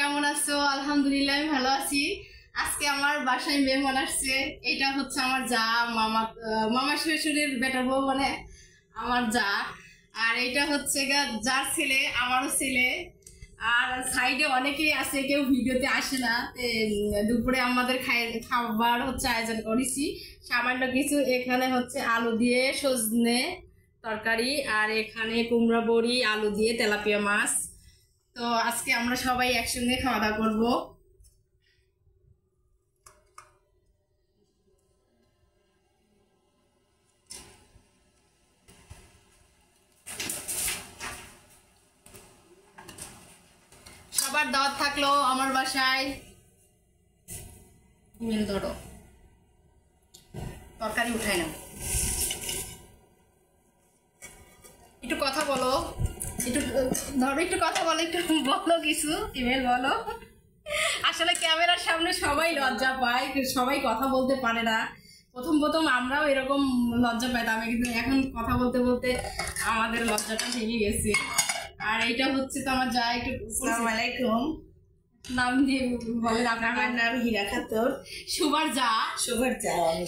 কেমন আছো? আলহামদুলিল্লাহ আমি ভালো আছি। আজকে আমার বাসায় মেহমান আসছে। এটা হচ্ছে আমার যা, মামা শ্বশুরের বেটা বউ, মানে আমার যা। আর এটা হচ্ছে যার ছেলে, আমারও ছেলে। আর সাইডে অনেকেই আছে, কেউ ভিডিওতে আসে না। দুপুরে আমাদের খাবার হচ্ছে আয়োজন করেছি সামান্য কিছু। এখানে হচ্ছে আলু দিয়ে সজনে তরকারি, আর এখানে কুমড়া বড়ি, আলু দিয়ে তেলাপিয়া মাছ। তো আজকে আমরা সবাই একসঙ্গে খাওয়া দাওয়া করবো। সবার দাওয়াত থাকলো আমার বাসায়। ধরো তরকারি উঠাই না, একটু কথা বলো, একটু ধরো, একটু কথা বলো, একটু বলো কিছু, ইমেল বলো। আসলে ক্যামেরার সামনে সবাই লজ্জা পায়, সবাই কথা বলতে পারে না। প্রথম প্রথম আমরাও এরকম লজ্জা পাইতাম, কিন্তু এখন কথা বলতে বলতে আমাদের লজ্জাটা ভেঙে গেছে। আর এইটা হচ্ছে তো আমার যা, একটু আসসালামু আলাইকুম নাম দিয়ে বলেন। আপনার নাম হীরা খাতুন। সুবার যা।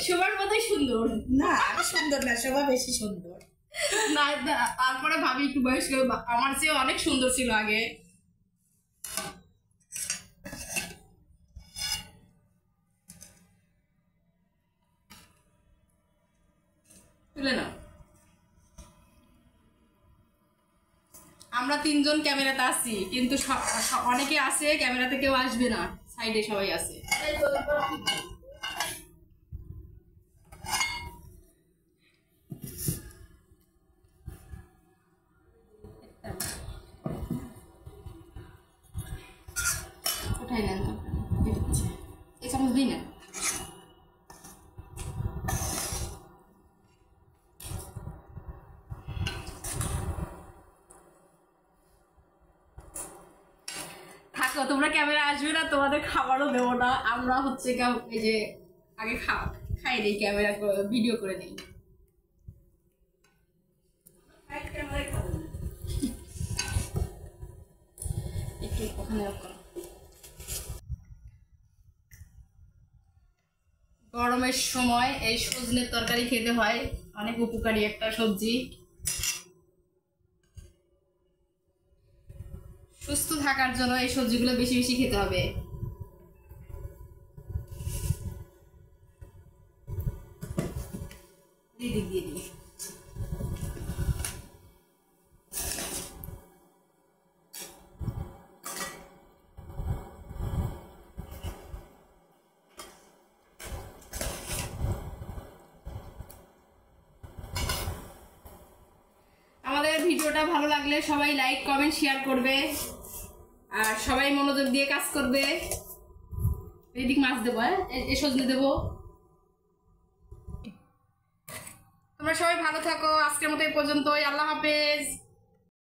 সুবার বোধহয় সুন্দর না, সুন্দর না, শোভা বেশি সুন্দর না। তারপরে ভাবি একটু বয়স্ক, আমার চেয়ে অনেক সুন্দর ছিল আগে। তুলে নাও। আমরা তিনজন ক্যামেরাতে আছি, কিন্তু অনেকে আছে ক্যামেরাতে, কেউ আসবে না, সাইডে সবাই আছে। উঠাই নেন, এই চামচ দিই না। থাকো, তোমরা ক্যামেরা আসবে না, তোমাদের খাবারও দেবো না। আমরা হচ্ছে এই যে আগে খাই নেই, ক্যামেরা ভিডিও করে নেই। একটু ওখানে গরমের সময় এই সজনের তরকারি খেতে হয়, অনেক উপকারী একটা সবজি। সুস্থ থাকার জন্য এই সবজিগুলো বেশি বেশি খেতে হবে। দিয়ে দিই। আমাদের ভিডিওটা ভালো লাগলে সবাই লাইক, কমেন্ট, শেয়ার করবে, আর সবাই মনোযোগ দিয়ে কাজ করবে। এদিক মাছ দেবো, এই সজনে দেবো। তোমরা সবাই ভালো থাকো, আজকের মতো এই পর্যন্তই। আল্লাহ হাফেজ।